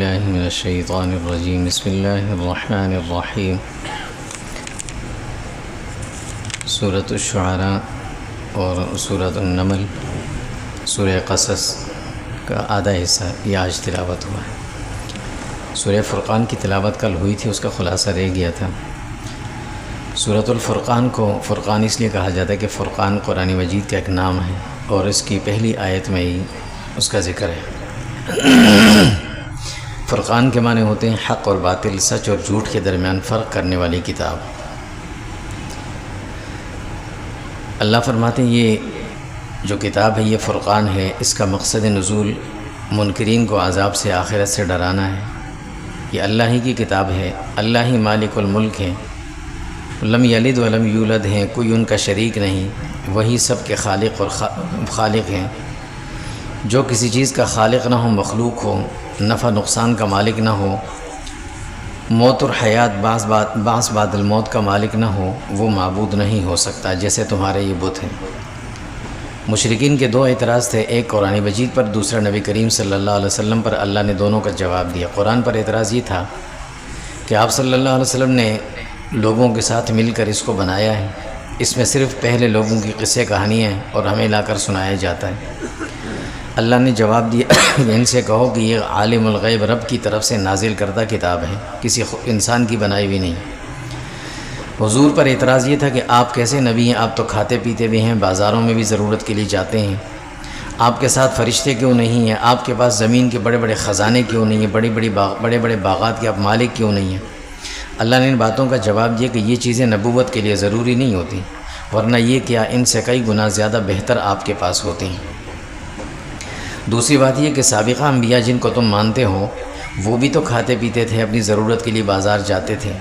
باللہ من الشیطان الرجیم بسم اللہ الرحمن الرحیم سورۃ الشعراء اور سورۃ النمل سورہ قصص کا آدھا حصہ یہ آج تلاوت ہوا ہے۔ سورہ فرقان کی تلاوت کل ہوئی تھی، اس کا خلاصہ رہ گیا تھا۔ سورۃ الفرقان کو فرقان اس لیے کہا جاتا ہے کہ فرقان قرآن مجید کا ایک نام ہے اور اس کی پہلی آیت میں ہی اس کا ذکر ہے۔ فرقان کے معنی ہوتے ہیں حق اور باطل، سچ اور جھوٹ کے درمیان فرق کرنے والی کتاب۔ اللہ فرماتے ہیں یہ جو کتاب ہے یہ فرقان ہے، اس کا مقصد نزول منکرین کو عذاب سے آخرت سے ڈرانا ہے۔ یہ اللہ ہی کی کتاب ہے، اللہ ہی مالک الملک ہے، لم یلد ولم یولد ہیں، کوئی ان کا شریک نہیں، وہی سب کے خالق اور خالق ہیں۔ جو کسی چیز کا خالق نہ ہو، مخلوق ہو، نفع نقصان کا مالک نہ ہو، موت اور حیات بعض بعد الموت کا مالک نہ ہو، وہ معبود نہیں ہو سکتا، جیسے تمہارے یہ بت ہیں۔ مشرکین کے دو اعتراض تھے، ایک قرآن مجید پر، دوسرا نبی کریم صلی اللہ علیہ وسلم پر۔ اللہ نے دونوں کا جواب دیا۔ قرآن پر اعتراض یہ تھا کہ آپ صلی اللہ علیہ وسلم نے لوگوں کے ساتھ مل کر اس کو بنایا ہے، اس میں صرف پہلے لوگوں کی قصے کہانیاں ہیں اور ہمیں لا کر سنایا جاتا ہے۔ اللہ نے جواب دیا کہ ان سے کہو کہ یہ عالم الغیب رب کی طرف سے نازل کردہ کتاب ہے، کسی انسان کی بنائی بھی نہیں۔ حضور پر اعتراض یہ تھا کہ آپ کیسے نبی ہیں، آپ تو کھاتے پیتے بھی ہیں، بازاروں میں بھی ضرورت کے لیے جاتے ہیں، آپ کے ساتھ فرشتے کیوں نہیں ہیں، آپ کے پاس زمین کے بڑے بڑے خزانے کیوں نہیں ہیں، بڑے بڑے باغات کے آپ مالک کیوں نہیں ہیں۔ اللہ نے ان باتوں کا جواب دیا کہ یہ چیزیں نبوت کے لیے ضروری نہیں ہوتی، ورنہ یہ کیا ان سے کئی گنا زیادہ بہتر آپ کے پاس ہوتی ہیں۔ دوسری بات یہ کہ سابقہ انبیاء جن کو تم مانتے ہو وہ بھی تو کھاتے پیتے تھے، اپنی ضرورت کے لیے بازار جاتے تھے۔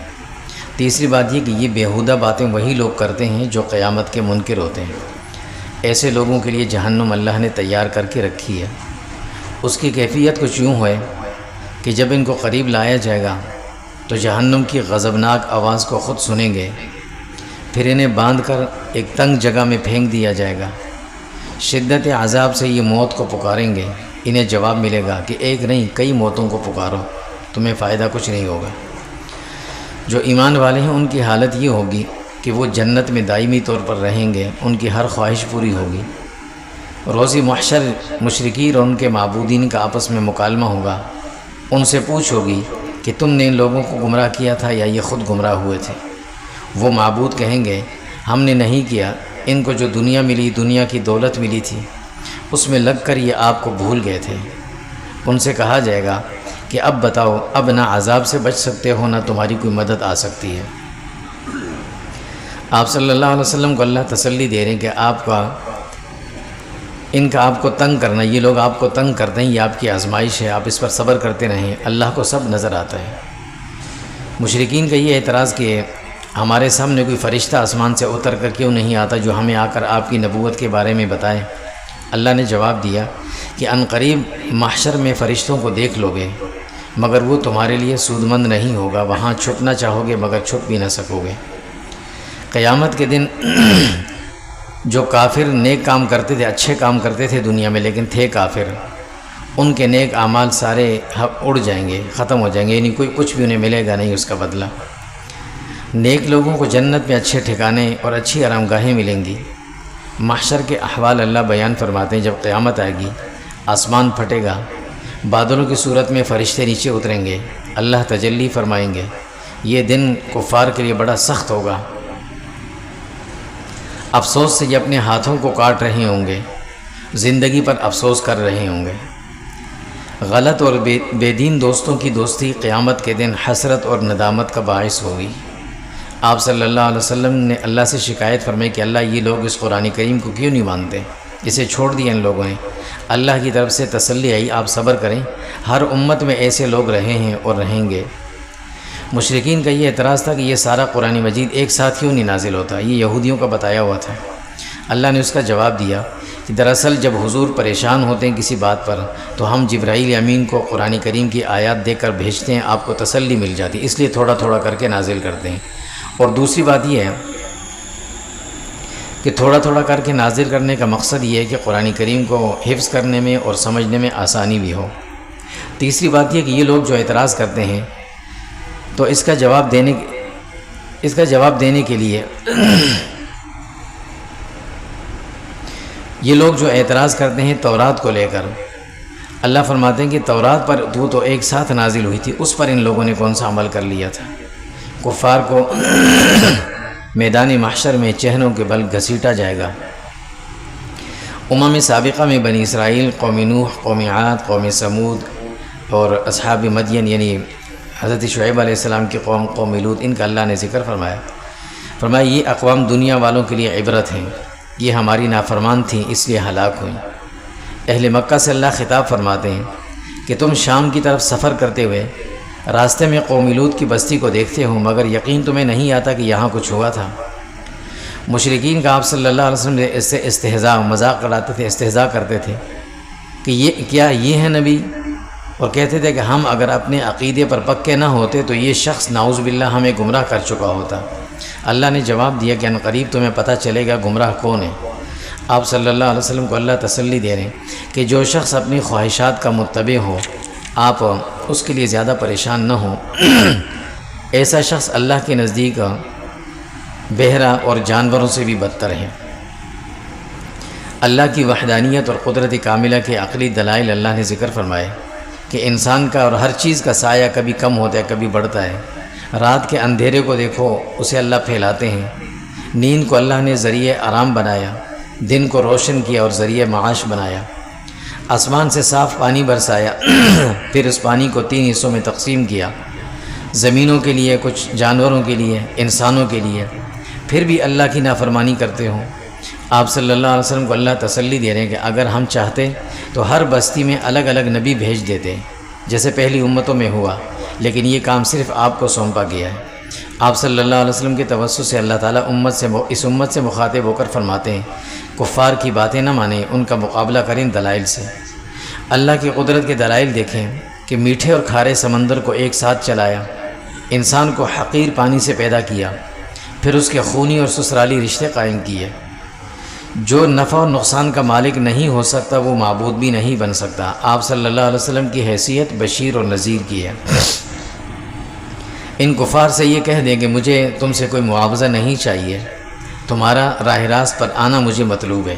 تیسری بات یہ کہ یہ بیہودہ باتیں وہی لوگ کرتے ہیں جو قیامت کے منکر ہوتے ہیں۔ ایسے لوگوں کے لیے جہنم اللہ نے تیار کر کے رکھی ہے۔ اس کی کیفیت کچھ یوں ہے کہ جب ان کو قریب لایا جائے گا تو جہنم کی غضبناک آواز کو خود سنیں گے، پھر انہیں باندھ کر ایک تنگ جگہ میں پھینک دیا جائے گا۔ شدت عذاب سے یہ موت کو پکاریں گے، انہیں جواب ملے گا کہ ایک نہیں کئی موتوں کو پکارو، تمہیں فائدہ کچھ نہیں ہوگا۔ جو ایمان والے ہیں ان کی حالت یہ ہوگی کہ وہ جنت میں دائمی طور پر رہیں گے، ان کی ہر خواہش پوری ہوگی۔ روز محشر مشرکین اور ان کے معبودین کا آپس میں مکالمہ ہوگا، ان سے پوچھ ہوگی کہ تم نے ان لوگوں کو گمراہ کیا تھا یا یہ خود گمراہ ہوئے تھے؟ وہ معبود کہیں گے ہم نے نہیں کیا، ان کو جو دنیا ملی، دنیا کی دولت ملی تھی، اس میں لگ کر یہ آپ کو بھول گئے تھے۔ ان سے کہا جائے گا کہ اب بتاؤ، اب نہ عذاب سے بچ سکتے ہو نہ تمہاری کوئی مدد آ سکتی ہے۔ آپ صلی اللہ علیہ وسلم کو اللہ تسلی دے رہے ہیں کہ ان کا آپ کو تنگ کرنا، یہ لوگ آپ کو تنگ کرتے ہیں، یہ آپ کی آزمائش ہے، آپ اس پر صبر کرتے رہیں، اللہ کو سب نظر آتا ہے۔ مشرکین کا یہ اعتراض کہ ہمارے سامنے کوئی فرشتہ آسمان سے اتر کر کیوں نہیں آتا جو ہمیں آ کر آپ کی نبوت کے بارے میں بتائے۔ اللہ نے جواب دیا کہ عنقریب محشر میں فرشتوں کو دیکھ لو گے مگر وہ تمہارے لیے سود مند نہیں ہوگا، وہاں چھپنا چاہو گے مگر چھپ بھی نہ سکو گے۔ قیامت کے دن جو کافر نیک کام کرتے تھے، اچھے کام کرتے تھے دنیا میں لیکن تھے کافر، ان کے نیک اعمال سارے اڑ جائیں گے، ختم ہو جائیں گے، یعنی کوئی کچھ بھی انہیں ملے گا نہیں اس کا بدلہ۔ نیک لوگوں کو جنت میں اچھے ٹھکانے اور اچھی آرام گاہیں ملیں گی۔ محشر کے احوال اللہ بیان فرماتے ہیں، جب قیامت آئے گی، آسمان پھٹے گا، بادلوں کی صورت میں فرشتے نیچے اتریں گے، اللہ تجلی فرمائیں گے۔ یہ دن کفار کے لیے بڑا سخت ہوگا، افسوس سے یہ اپنے ہاتھوں کو کاٹ رہے ہوں گے، زندگی پر افسوس کر رہے ہوں گے۔ غلط اور بے دین دوستوں کی دوستی قیامت کے دن حسرت اور ندامت کا باعث ہوگی۔ آپ صلی اللہ علیہ وسلم نے اللہ سے شکایت فرمائی کہ اللہ یہ لوگ اس قرآن کریم کو کیوں نہیں مانتے، اسے چھوڑ دیا ان لوگوں نے۔ اللہ کی طرف سے تسلی آئی، آپ صبر کریں، ہر امت میں ایسے لوگ رہے ہیں اور رہیں گے۔ مشرکین کا یہ اعتراض تھا کہ یہ سارا قرآن مجید ایک ساتھ کیوں نہیں نازل ہوتا، یہ یہودیوں کا بتایا ہوا تھا۔ اللہ نے اس کا جواب دیا کہ دراصل جب حضور پریشان ہوتے ہیں کسی بات پر تو ہم جبرائیل امین کو قرآن کریم کی آیات دے کر بھیجتے ہیں، آپ کو تسلی مل جاتی، اس لیے تھوڑا تھوڑا کر کے نازل کرتے ہیں۔ اور دوسری بات یہ ہے کہ تھوڑا تھوڑا کر کے نازل کرنے کا مقصد یہ ہے کہ قرآن کریم کو حفظ کرنے میں اور سمجھنے میں آسانی بھی ہو۔ تیسری بات یہ کہ یہ لوگ جو اعتراض کرتے ہیں تو اس کا جواب دینے کے لیے یہ لوگ جو اعتراض کرتے ہیں تورات کو لے کر، اللہ فرماتے ہیں کہ تورات پر تو ایک ساتھ نازل ہوئی تھی، اس پر ان لوگوں نے کون سا عمل کر لیا تھا؟ کفار کو میدان محشر میں چہروں کے بل گھسیٹا جائے گا۔ سابقہ میں بنی اسرائیل، قوم نوح، قوم عاد، قوم سمود اور اصحاب مدین یعنی حضرت شعیب علیہ السلام کی قوم لوط، ان کا اللہ نے ذکر فرمایا یہ اقوام دنیا والوں کے لیے عبرت ہیں، یہ ہماری نافرمان تھیں اس لیے ہلاک ہوئیں۔ اہل مکہ سے اللہ خطاب فرماتے ہیں کہ تم شام کی طرف سفر کرتے ہوئے راستے میں قوم لوط کی بستی کو دیکھتے ہو، مگر یقین تمہیں نہیں آتا کہ یہاں کچھ ہوا تھا۔ مشرکین کا آپ صلی اللہ علیہ وسلم نے اس سے استہزاء مذاق اڑاتے تھے، استہزاء کرتے تھے کہ یہ ہے نبی، اور کہتے تھے کہ ہم اگر اپنے عقیدے پر پکے نہ ہوتے تو یہ شخص نعوذ باللہ ہمیں گمراہ کر چکا ہوتا۔ اللہ نے جواب دیا کہ عنقریب تمہیں پتہ چلے گا گمراہ کون ہے۔ آپ صلی اللہ علیہ وسلم کو اللہ تسلی دے رہے ہیں کہ جو شخص اپنی خواہشات کا متبع ہو آپ اس کے لیے زیادہ پریشان نہ ہو، ایسا شخص اللہ کے نزدیک بہرا اور جانوروں سے بھی بدتر ہے۔ اللہ کی وحدانیت اور قدرت کاملہ کے عقلی دلائل اللہ نے ذکر فرمائے کہ انسان کا اور ہر چیز کا سایہ کبھی کم ہوتا ہے کبھی بڑھتا ہے۔ رات کے اندھیرے کو دیکھو اسے اللہ پھیلاتے ہیں، نیند کو اللہ نے ذریعہ آرام بنایا، دن کو روشن کیا اور ذریعہ معاش بنایا، آسمان سے صاف پانی برسایا پھر اس پانی کو 3 حصوں میں تقسیم کیا، زمینوں کے لیے، کچھ جانوروں کے لیے، انسانوں کے لیے، پھر بھی اللہ کی نافرمانی کرتے ہو۔ آپ صلی اللہ علیہ وسلم کو اللہ تسلی دے رہے ہیں کہ اگر ہم چاہتے تو ہر بستی میں الگ الگ نبی بھیج دیتے جیسے پہلی امتوں میں ہوا، لیکن یہ کام صرف آپ کو سونپا گیا ہے۔ آپ صلی اللہ علیہ وسلم کے توسط سے اللہ تعالیٰ اس امت سے مخاطب ہو کر فرماتے ہیں کفار کی باتیں نہ مانیں، ان کا مقابلہ کریں دلائل سے۔ اللہ کی قدرت کے دلائل دیکھیں کہ میٹھے اور کھارے سمندر کو ایک ساتھ چلایا، انسان کو حقیر پانی سے پیدا کیا، پھر اس کے خونی اور سسرالی رشتے قائم کیے۔ جو نفع اور نقصان کا مالک نہیں ہو سکتا وہ معبود بھی نہیں بن سکتا۔ آپ صلی اللہ علیہ وسلم کی حیثیت بشیر اور نذیر کی ہے۔ ان کفار سے یہ کہہ دیں کہ مجھے تم سے کوئی معاوضہ نہیں چاہیے، تمہارا راہ راست پر آنا مجھے مطلوب ہے۔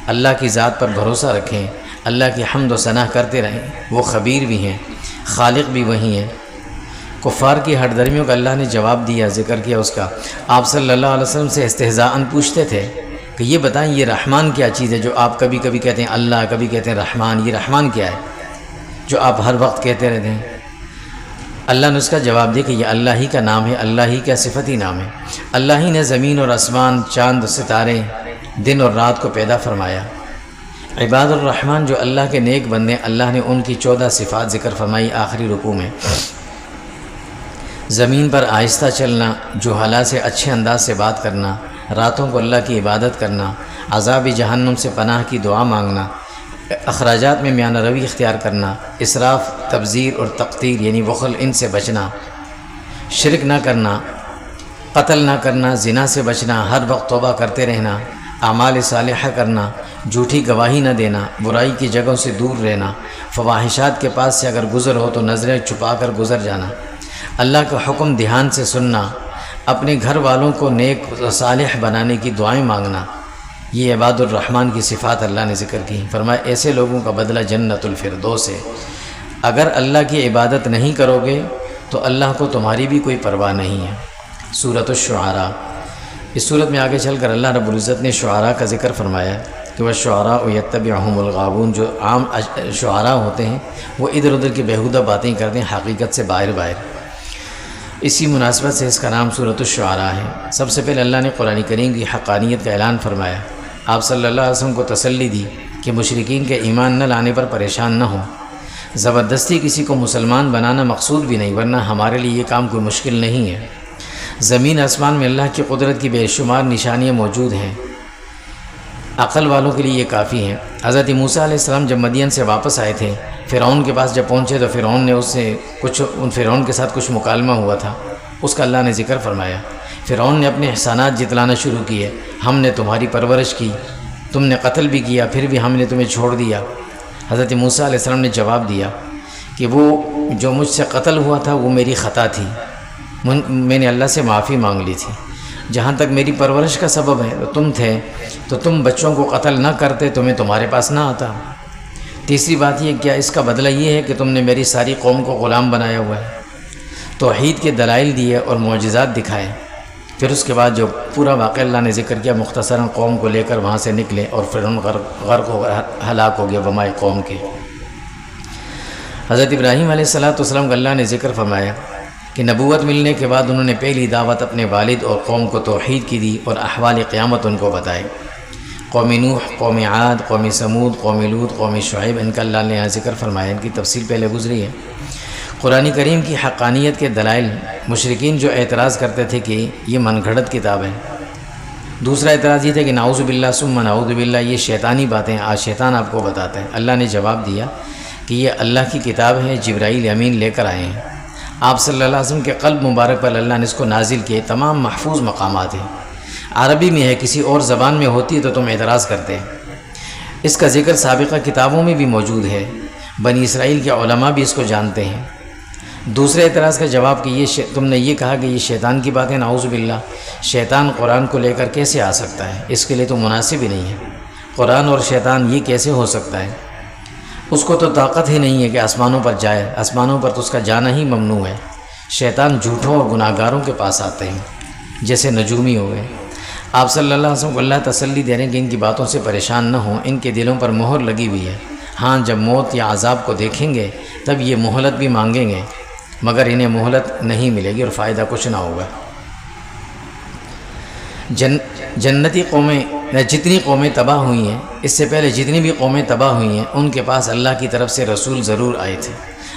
اللہ کی ذات پر بھروسہ رکھیں، اللہ کی حمد و ثنا کرتے رہیں، وہ خبیر بھی ہیں، خالق بھی وہی ہیں۔ کفار کی ہٹ درمیوں کا اللہ نے جواب دیا، ذکر کیا اس کا۔ آپ صلی اللہ علیہ وسلم سے استہزاءً پوچھتے تھے کہ یہ بتائیں یہ رحمان کیا چیز ہے جو آپ کبھی کبھی کہتے ہیں اللہ، کبھی کہتے ہیں رحمان، یہ رحمان کیا ہے جو آپ ہر وقت کہتے رہتے ہیں؟ اللہ نے اس کا جواب دیا کہ یہ اللہ ہی کا نام ہے، اللہ ہی کا صفتی نام ہے۔ اللہ ہی نے زمین اور آسمان، چاند، ستارے، دن اور رات کو پیدا فرمایا۔ عباد الرحمن جو اللہ کے نیک بندے، اللہ نے ان کی 14 صفات ذکر فرمائی آخری رکوع میں۔ زمین پر آہستہ چلنا، جہلا سے اچھے انداز سے بات کرنا، راتوں کو اللہ کی عبادت کرنا، عذاب جہنم سے پناہ کی دعا مانگنا، اخراجات میں میانہ روی اختیار کرنا، اسراف، تبذیر اور تقتیر یعنی بخل ان سے بچنا، شرک نہ کرنا، قتل نہ کرنا، زنا سے بچنا، ہر وقت توبہ کرتے رہنا، اعمال صالحہ کرنا، جھوٹی گواہی نہ دینا، برائی کی جگہوں سے دور رہنا، فواحشات کے پاس سے اگر گزر ہو تو نظریں چھپا کر گزر جانا، اللہ کا حکم دھیان سے سننا، اپنے گھر والوں کو نیک و صالح بنانے کی دعائیں مانگنا، یہ عباد الرحمن کی صفات اللہ نے ذکر کی۔ فرمایا ایسے لوگوں کا بدلہ جنت الفردوس ہے۔ اگر اللہ کی عبادت نہیں کرو گے تو اللہ کو تمہاری بھی کوئی پرواہ نہیں ہے۔ سورۃ الشعراء، اس صورت میں آگے چل کر اللہ رب العزت نے شعراء کا ذکر فرمایا کہ والشعراء یتبعہم الغاوون، جو عام شعراء ہوتے ہیں وہ ادھر ادھر کی بیہودہ باتیں کرتے ہیں حقیقت سے باہر۔ اسی مناسبت سے اس کا نام سورۃ الشعراء ہے۔ سب سے پہلے اللہ نے قرآن کریم کی حقانیت کا اعلان فرمایا، آپ صلی اللہ علیہ وسلم کو تسلی دی کہ مشرکین کے ایمان نہ لانے پر پریشان نہ ہوں۔ زبردستی کسی کو مسلمان بنانا مقصود بھی نہیں، ورنہ ہمارے لیے یہ کام کوئی مشکل نہیں ہے۔ زمین آسمان میں اللہ کی قدرت کی بے شمار نشانیاں موجود ہیں، عقل والوں کے لیے یہ کافی ہیں۔ حضرت موسیٰ علیہ السلام جب مدین سے واپس آئے تھے، فرعون کے پاس جب پہنچے تو فرعون کے ساتھ کچھ مکالمہ ہوا تھا، اس کا اللہ نے ذکر فرمایا۔ فرعون نے اپنے احسانات جتلانا شروع کیے، ہم نے تمہاری پرورش کی، تم نے قتل بھی کیا، پھر بھی ہم نے تمہیں چھوڑ دیا۔ حضرت موسیٰ علیہ السلام نے جواب دیا کہ وہ جو مجھ سے قتل ہوا تھا وہ میری خطا تھی، میں نے اللہ سے معافی مانگ لی تھی۔ جہاں تک میری پرورش کا سبب ہے تو تم تھے، تو تم بچوں کو قتل نہ کرتے تو میں تمہارے پاس نہ آتا۔ تیسری بات یہ کیا اس کا بدلہ یہ ہے کہ تم نے میری ساری قوم کو غلام بنایا ہوا ہے۔ توحید کے دلائل دیے اور معجزات دکھائے۔ پھر اس کے بعد جو پورا واقعہ اللہ نے ذکر کیا، مختصراً قوم کو لے کر وہاں سے نکلے اور فرعون غرق ہو ہلاک ہو گیا ومائے قوم کے۔ حضرت ابراہیم علیہ السلام کا اللہ نے ذکر فرمایا کہ نبوت ملنے کے بعد انہوں نے پہلی دعوت اپنے والد اور قوم کو توحید کی دی اور احوال قیامت ان کو بتائے۔ قوم نوح، قوم عاد، قوم سمود، قوم لوط، قوم شعیب، ان کا اللہ نے یہاں ذکر فرمایا، ان کی تفصیل پہلے گزری ہے۔ قرآن کریم کی حقانیت کے دلائل، مشرکین جو اعتراض کرتے تھے کہ یہ من گھڑت کتاب ہے۔ دوسرا اعتراض یہ تھا کہ نعوذ باللہ ثم نعوذ باللہ، یہ شیطانی باتیں آج شیطان آپ کو بتاتا ہے۔ اللہ نے جواب دیا کہ یہ اللہ کی کتاب ہے، جبرائیل امین لے کر آئے ہیں۔ آپ صلی اللہ علیہ وسلم کے قلب مبارک پر اللہ نے اس کو نازل کیے، تمام محفوظ مقامات ہیں۔ عربی میں ہے، کسی اور زبان میں ہوتی ہے تو تم اعتراض کرتے ہیں۔ اس کا ذکر سابقہ کتابوں میں بھی موجود ہے، بنی اسرائیل کے علماء بھی اس کو جانتے ہیں۔ دوسرے اعتراض کا جواب کہ تم نے یہ کہا کہ یہ شیطان کی باتیں، نعوذ باللہ، شیطان قرآن کو لے کر کیسے آ سکتا ہے؟ اس کے لیے تو مناسب ہی نہیں ہے۔ قرآن اور شیطان یہ کیسے ہو سکتا ہے؟ اس کو تو طاقت ہی نہیں ہے کہ آسمانوں پر جائے، آسمانوں پر تو اس کا جانا ہی ممنوع ہے۔ شیطان جھوٹوں اور گناہ گاروں کے پاس آتے ہیں، جیسے نجومی ہو گئے۔ آپ صلی اللہ علیہ وسلم کو اللہ تسلی دے رہے ہیں کہ ان کی باتوں سے پریشان نہ ہوں، ان کے دلوں پر مہر لگی ہوئی ہے۔ ہاں، جب موت یا عذاب کو دیکھیں گے تب یہ مہلت بھی مانگیں گے، مگر انہیں مہلت نہیں ملے گی اور فائدہ کچھ نہ ہوگا۔ جنتی قومیں، جتنی قومیں تباہ ہوئی ہیں، اس سے پہلے جتنی بھی قومیں تباہ ہوئی ہیں، ان کے پاس اللہ کی طرف سے رسول ضرور آئے تھے۔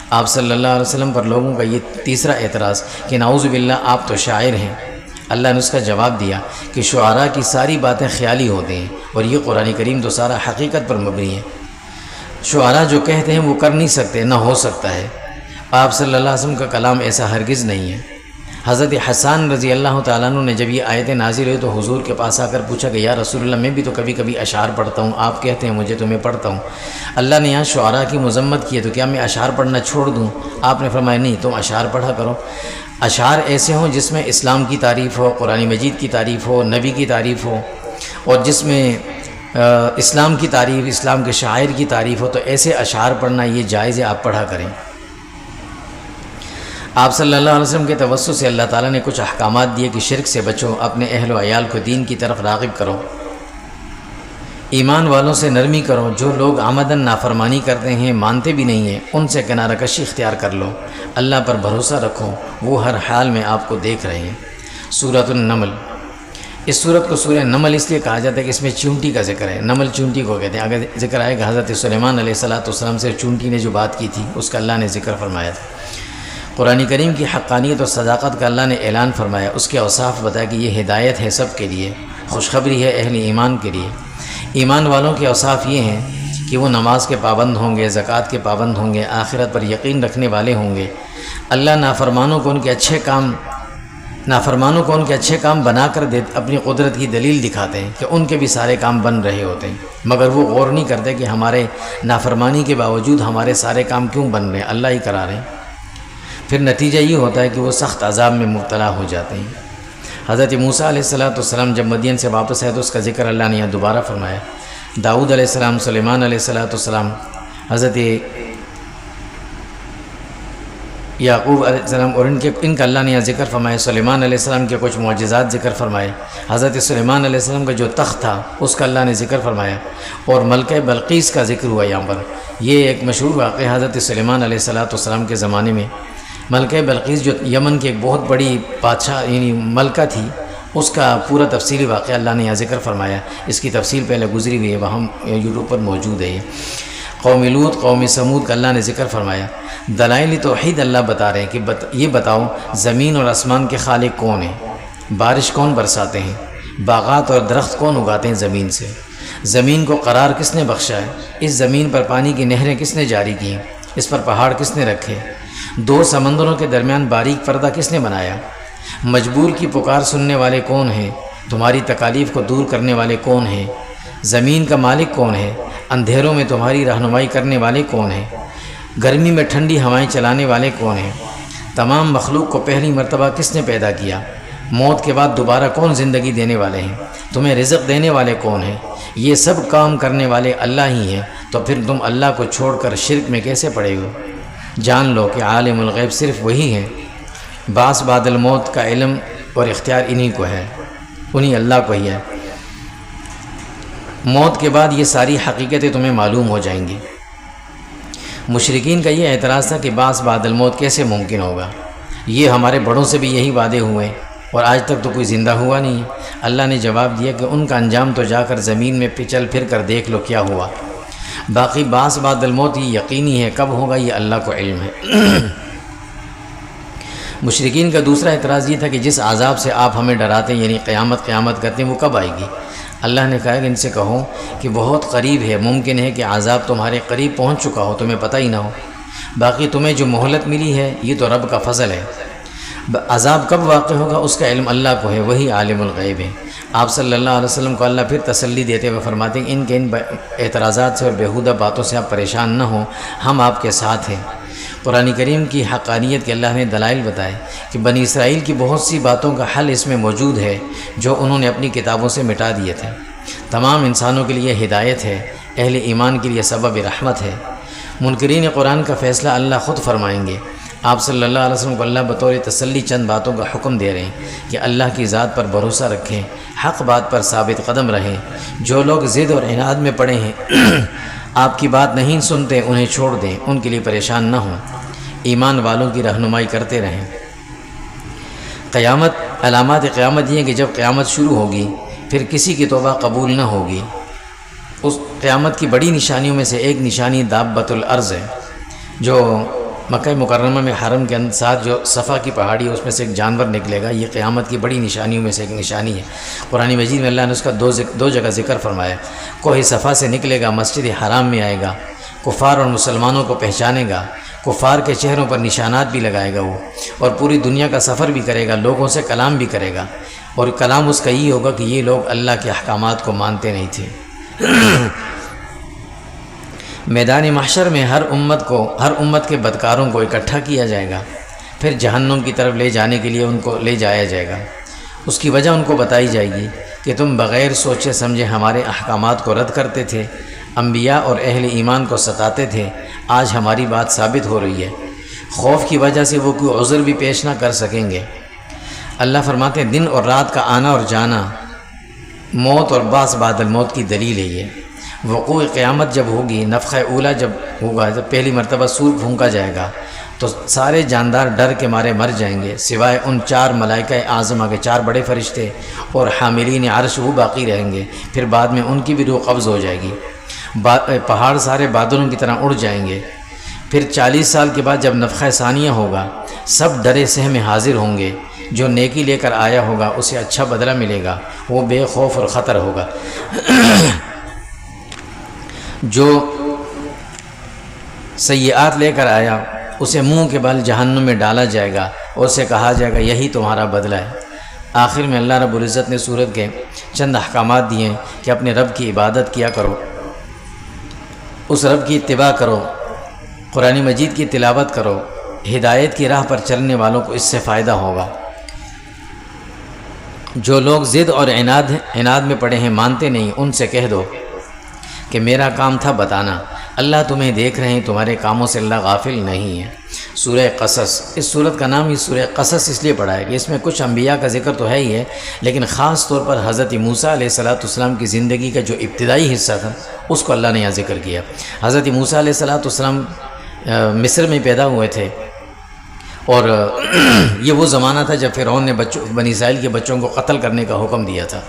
آپ صلی اللہ علیہ وسلم پر لوگوں کا یہ تیسرا اعتراض کہ نعوذ باللہ آپ تو شاعر ہیں، اللہ نے اس کا جواب دیا کہ شعراء کی ساری باتیں خیالی ہوتی ہیں اور یہ قرآن کریم تو سارا حقیقت پر مبنی ہے۔ شعراء جو کہتے ہیں وہ کر نہیں سکتے، نہ ہو سکتا ہے۔ آپ صلی اللہ علیہ وسلم کا کلام ایسا ہرگز نہیں ہے۔ حضرت حسان رضی اللہ تعالیٰ عنہ نے جب یہ آیتیں نازل ہوئی تو حضور کے پاس آ کر پوچھا کہ یا رسول اللہ، میں بھی تو کبھی کبھی اشعار پڑھتا ہوں، آپ کہتے ہیں مجھے تو میں پڑھتا ہوں۔ اللہ نے یہاں شعراء کی مذمت کی ہے تو کیا میں اشعار پڑھنا چھوڑ دوں؟ آپ نے فرمایا نہیں، تم اشعار پڑھا کرو۔ اشعار ایسے ہوں جس میں اسلام کی تعریف ہو، قرآن مجید کی تعریف ہو، نبی کی تعریف ہو، اور جس میں اسلام کی تعریف، اسلام کے شاعر کی تعریف ہو، تو ایسے اشعار پڑھنا یہ جائز ہے، آپ پڑھا کریں۔ آپ صلی اللہ علیہ وسلم کے توسط سے اللہ تعالیٰ نے کچھ احکامات دیے کہ شرک سے بچو، اپنے اہل و عیال کو دین کی طرف راغب کرو، ایمان والوں سے نرمی کرو، جو لوگ عمدن نافرمانی کرتے ہیں، مانتے بھی نہیں ہیں، ان سے کنارہ کشی اختیار کر لو، اللہ پر بھروسہ رکھو، وہ ہر حال میں آپ کو دیکھ رہے ہیں۔ سورۃ النمل، اس سورت کو سورہ نمل اس لیے کہا جاتا ہے کہ اس میں چونٹی کا ذکر ہے۔ نمل چونٹی کو کہتے ہیں۔ اگر ذکر آئے کہ حضرت سلیمان علیہ السلام سے چونٹی نے جو بات کی تھی اس کا اللہ نے ذکر فرمایا تھا۔ قرآن کریم کی حقانیت اور صداقت کا اللہ نے اعلان فرمایا، اس کے اوصاف بتایا کہ یہ ہدایت ہے سب کے لیے، خوشخبری ہے اہل ایمان کے لیے۔ ایمان والوں کے اوصاف یہ ہیں کہ وہ نماز کے پابند ہوں گے، زکوٰۃ کے پابند ہوں گے، آخرت پر یقین رکھنے والے ہوں گے۔ اللہ نافرمانوں کو ان کے اچھے کام بنا کر اپنی قدرت کی دلیل دکھاتے ہیں کہ ان کے بھی سارے کام بن رہے ہوتے ہیں، مگر وہ غور نہیں کرتے کہ ہمارے نافرمانی کے باوجود ہمارے سارے کام کیوں بن رہے ہیں، اللہ ہی کرا رہے ہیں۔ پھر نتیجہ یہ ہوتا ہے کہ وہ سخت عذاب میں مبتلا ہو جاتے ہیں۔ حضرت موسیٰ علیہ السلام جب مدین سے واپس آئے تو اس کا ذکر اللہ نے یہاں دوبارہ فرمایا۔ داؤد علیہ السلام، سلیمان علیہ السلام، حضرت یعقوب علیہ السلام، اور ان کا اللہ نے یہاں ذکر فرمایا۔ سلیمان علیہ السلام کے کچھ معجزات ذکر فرمائے۔ حضرت سلیمان علیہ السلام کا جو تخت تھا اس کا اللہ نے ذکر فرمایا، اور ملکہ بلقیس کا ذکر ہوا یہاں پر۔ یہ ایک مشہور واقعہ حضرت سلیمان علیہ السلام کے زمانے میں، ملکہ بلقیس جو یمن کی ایک بہت بڑی بادشاہ یعنی ملکہ تھی، اس کا پورا تفصیلی واقعہ اللہ نے یہاں ذکر فرمایا۔ اس کی تفصیل پہلے گزری ہوئی ہے، وہاں یوٹیوب پر موجود ہے۔ قوم لوط، قوم سمود کا اللہ نے ذکر فرمایا۔ دلائل توحید اللہ بتا رہے ہیں کہ یہ بتاؤ زمین اور آسمان کے خالق کون ہیں، بارش کون برساتے ہیں، باغات اور درخت کون اگاتے ہیں زمین سے، زمین کو قرار کس نے بخشا ہے، اس زمین پر پانی کی نہریں کس نے جاری کی، اس پر پہاڑ کس نے رکھے، دو سمندروں کے درمیان باریک پردہ کس نے بنایا، مجبور کی پکار سننے والے کون ہیں، تمہاری تکالیف کو دور کرنے والے کون ہیں، زمین کا مالک کون ہے، اندھیروں میں تمہاری رہنمائی کرنے والے کون ہیں، گرمی میں ٹھنڈی ہوائیں چلانے والے کون ہیں؟ تمام مخلوق کو پہلی مرتبہ کس نے پیدا کیا؟ موت کے بعد دوبارہ کون زندگی دینے والے ہیں؟ تمہیں رزق دینے والے کون ہیں؟ یہ سب کام کرنے والے اللہ ہی ہیں، تو پھر تم اللہ کو چھوڑ کر شرک میں کیسے پڑے ہو؟ جان لو کہ عالم الغیب صرف وہی ہے، بعث بعد الموت کا علم اور اختیار انہی کو ہے، انہی اللہ کو ہی ہے۔ موت کے بعد یہ ساری حقیقتیں تمہیں معلوم ہو جائیں گی۔ مشرکین کا یہ اعتراض تھا کہ بعث بعد الموت کیسے ممکن ہوگا؟ یہ ہمارے بڑوں سے بھی یہی وعدے ہوئے اور آج تک تو کوئی زندہ ہوا نہیں ہے۔ اللہ نے جواب دیا کہ ان کا انجام تو جا کر زمین میں چل پھر کر دیکھ لو کیا ہوا، باقی بعث بعد الموت یہ یقینی ہے، کب ہوگا یہ اللہ کو علم ہے۔ مشرکین کا دوسرا اعتراض یہ تھا کہ جس عذاب سے آپ ہمیں ڈراتے ہیں، یعنی قیامت کرتے ہیں، وہ کب آئے گی؟ اللہ نے کہا کہ ان سے کہو کہ بہت قریب ہے، ممکن ہے کہ عذاب تمہارے قریب پہنچ چکا ہو، تمہیں پتہ ہی نہ ہو، باقی تمہیں جو مہلت ملی ہے یہ تو رب کا فضل ہے۔ عذاب کب واقع ہوگا اس کا علم اللہ کو ہے، وہی عالم الغیب ہے۔ آپ صلی اللہ علیہ وسلم کو اللہ پھر تسلی دیتے ہوئے فرماتے ہیں ان کے اعتراضات سے اور بیہودہ باتوں سے آپ پریشان نہ ہوں، ہم آپ کے ساتھ ہیں۔ قرآن کریم کی حقانیت کے اللہ نے دلائل بتائے کہ بنی اسرائیل کی بہت سی باتوں کا حل اس میں موجود ہے جو انہوں نے اپنی کتابوں سے مٹا دیے تھے۔ تمام انسانوں کے لیے ہدایت ہے، اہل ایمان کے لیے سبب رحمت ہے۔ منکرین قرآن کا فیصلہ اللہ خود فرمائیں گے۔ آپ صلی اللہ علیہ وسلم کو اللہ بطور تسلی چند باتوں کا حکم دے رہے ہیں کہ اللہ کی ذات پر بھروسہ رکھیں، حق بات پر ثابت قدم رہیں۔ جو لوگ ضد اور عناد میں پڑے ہیں آپ کی بات نہیں سنتے، انہیں چھوڑ دیں، ان کے لیے پریشان نہ ہوں، ایمان والوں کی رہنمائی کرتے رہیں۔ علامات قیامت یہ ہیں کہ جب قیامت شروع ہوگی پھر کسی کی توبہ قبول نہ ہوگی۔ اس قیامت کی بڑی نشانیوں میں سے ایک نشانی دابۃ الارض ہے، جو مکہ مکرمہ میں حرم کے ساتھ جو صفا کی پہاڑی ہے اس میں سے ایک جانور نکلے گا، یہ قیامت کی بڑی نشانیوں میں سے ایک نشانی ہے۔ قرآن مجید میں اللہ نے اس کا دو جگہ ذکر فرمایا۔ کوہ صفا سے نکلے گا، مسجد حرام میں آئے گا، کفار اور مسلمانوں کو پہچانے گا، کفار کے چہروں پر نشانات بھی لگائے گا وہ، اور پوری دنیا کا سفر بھی کرے گا، لوگوں سے کلام بھی کرے گا، اور کلام اس کا یہ ہوگا کہ یہ لوگ اللہ کے احکامات کو مانتے نہیں تھے۔ میدان محشر میں ہر امت کے بدکاروں کو اکٹھا کیا جائے گا، پھر جہنم کی طرف لے جانے کے لیے ان کو لے جایا جائے گا۔ اس کی وجہ ان کو بتائی جائے گی کہ تم بغیر سوچے سمجھے ہمارے احکامات کو رد کرتے تھے، انبیاء اور اہل ایمان کو ستاتے تھے، آج ہماری بات ثابت ہو رہی ہے۔ خوف کی وجہ سے وہ کوئی عذر بھی پیش نہ کر سکیں گے۔ اللہ فرماتے ہیں دن اور رات کا آنا اور جانا موت اور بعث بعد الموت کی دلیل ہے۔ یہ وقوع قیامت جب ہوگی، نفخہ اولا جب ہوگا، جب پہلی مرتبہ سور پھونکا جائے گا تو سارے جاندار ڈر کے مارے مر جائیں گے، سوائے ان 4 ملائکہ اعظمہ کے 4 بڑے فرشتے اور حاملین عرش، وہ باقی رہیں گے۔ پھر بعد میں ان کی بھی روح قبض ہو جائے گی، پہاڑ سارے بادلوں کی طرح اڑ جائیں گے۔ پھر 40 سال کے بعد جب نفخہ ثانیہ ہوگا، سب ڈرے سہمے حاضر ہوں گے، جو نیکی لے کر آیا ہوگا اسے اچھا بدلہ ملے گا، وہ بے خوف اور خطر ہوگا۔ جو سیئات لے کر آیا اسے منہ کے بل جہنم میں ڈالا جائے گا، اور اسے کہا جائے گا یہی تمہارا بدلہ ہے۔ آخر میں اللہ رب العزت نے سورت کے چند احکامات دیے ہیں کہ اپنے رب کی عبادت کیا کرو، اس رب کی اتباع کرو، قرآن مجید کی تلاوت کرو، ہدایت کی راہ پر چلنے والوں کو اس سے فائدہ ہوگا۔ جو لوگ ضد اور عناد میں پڑے ہیں، مانتے نہیں، ان سے کہہ دو کہ میرا کام تھا بتانا، اللہ تمہیں دیکھ رہے ہیں، تمہارے کاموں سے اللہ غافل نہیں ہے۔ سورہ قصص، اس سورت کا نام یہ سورہ قصص اس لیے پڑھا ہے کہ اس میں کچھ انبیاء کا ذکر تو ہے ہی ہے، لیکن خاص طور پر حضرت موسیٰ علیہ السلام کی زندگی کا جو ابتدائی حصہ تھا اس کو اللہ نے یہاں ذکر کیا۔ حضرت موسیٰ علیہ السلام مصر میں پیدا ہوئے تھے، اور یہ وہ زمانہ تھا جب فرعون نے بنی اسرائیل کے بچوں کو قتل کرنے کا حکم دیا تھا۔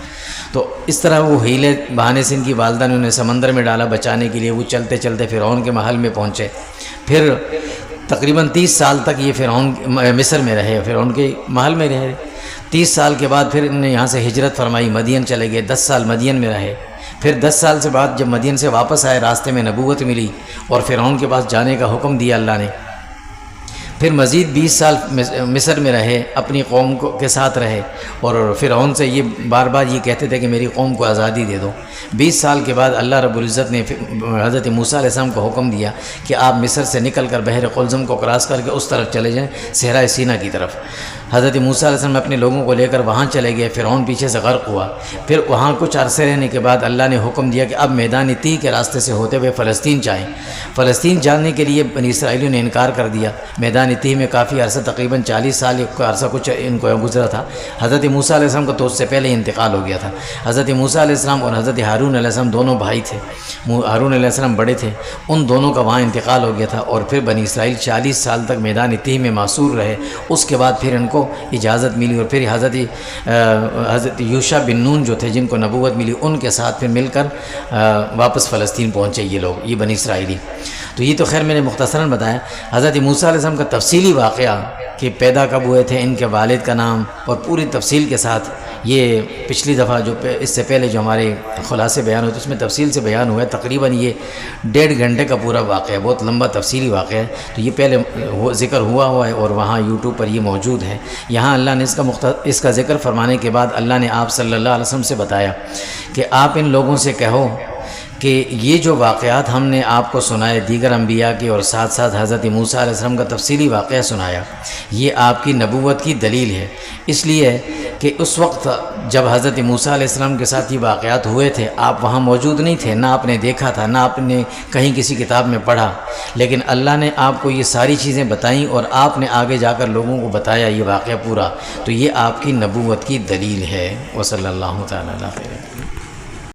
تو اس طرح وہ ہیلے بہانے سے ان کی والدہ نے انہیں سمندر میں ڈالا بچانے کے لیے، وہ چلتے چلتے فرعون کے محل میں پہنچے۔ پھر تقریباً 30 سال تک یہ فرعون مصر میں رہے، فرعون کے محل میں رہے۔ 30 سال کے بعد پھر انہوں نے یہاں سے ہجرت فرمائی، مدین چلے گئے، 10 سال مدین میں رہے۔ پھر 10 سال سے بعد جب مدین سے واپس آئے، راستے میں نبوت ملی اور فرعون کے پاس جانے کا حکم دیا اللہ نے۔ پھر مزید 20 سال مصر میں رہے، اپنی قوم کے ساتھ رہے، اور فرعون سے یہ بار بار یہ کہتے تھے کہ میری قوم کو آزادی دے دو۔ 20 سال کے بعد اللہ رب العزت نے حضرت موسیٰ علیہ السلام کو حکم دیا کہ آپ مصر سے نکل کر بحر قلزم کو کراس کر کے اس طرف چلے جائیں، صحرائے سینا کی طرف۔ حضرت موسیٰ علیہ السلام اپنے لوگوں کو لے کر وہاں چلے گئے، فرعون پیچھے سے غرق ہوا۔ پھر وہاں کچھ عرصے رہنے کے بعد اللہ نے حکم دیا کہ اب میدان تیہ کے راستے سے ہوتے ہوئے فلسطین جائیں۔ فلسطین جانے کے لیے بنی اسرائیلیوں نے انکار کر دیا۔ میدان تیہ میں کافی عرصہ، تقریباً 40 سال کا عرصہ کچھ ان کو گزرا تھا۔ حضرت موسیٰ علیہ السلام کو تو اس سے پہلے انتقال ہو گیا تھا۔ حضرت موسیٰ علیہ السلام اور حضرت ہارون علیہ السلام دونوں بھائی تھے، ہارون علیہ السلام بڑے تھے، ان دونوں کا وہاں انتقال ہو گیا تھا، اور پھر بنی اسرائیل 40 سال تک میدان تیہ میں محصور رہے۔ اس کے بعد پھر ان کو اجازت ملی، اور پھر حضرت یوشع بن نون جو تھے جن کو نبوت ملی، ان کے ساتھ پھر مل کر واپس فلسطین پہنچے یہ لوگ، یہ بنی اسرائیلی۔ تو یہ تو خیر میں نے مختصراً بتایا۔ حضرت موسیٰ علیہ السلام کا تفصیلی واقعہ کہ پیدا کب ہوئے تھے، ان کے والد کا نام اور پوری تفصیل کے ساتھ، یہ پچھلی دفعہ جو اس سے پہلے جو ہمارے خلاصے بیان ہوتے اس میں تفصیل سے بیان ہوا ہے۔ تقریباً یہ 1.5 گھنٹے کا پورا واقعہ ہے، بہت لمبا تفصیلی واقعہ ہے۔ تو یہ پہلے ذکر ہوا ہے اور وہاں یوٹیوب پر یہ موجود ہے۔ یہاں اللہ نے اس کا ذکر فرمانے کے بعد اللہ نے آپ صلی اللہ علیہ وسلم سے بتایا کہ آپ ان لوگوں سے کہو کہ یہ جو واقعات ہم نے آپ کو سنائے دیگر انبیاء کے، اور ساتھ ساتھ حضرت موسیٰ علیہ السلام کا تفصیلی واقعہ سنایا، یہ آپ کی نبوت کی دلیل ہے۔ اس لیے کہ اس وقت جب حضرت موسیٰ علیہ السلام کے ساتھ یہ واقعات ہوئے تھے، آپ وہاں موجود نہیں تھے، نہ آپ نے دیکھا تھا، نہ آپ نے کہیں کسی کتاب میں پڑھا، لیکن اللہ نے آپ کو یہ ساری چیزیں بتائیں اور آپ نے آگے جا کر لوگوں کو بتایا یہ واقعہ پورا، تو یہ آپ کی نبوت کی دلیل ہے۔ وصلی اللہ تعالیٰ علیہ وسلم۔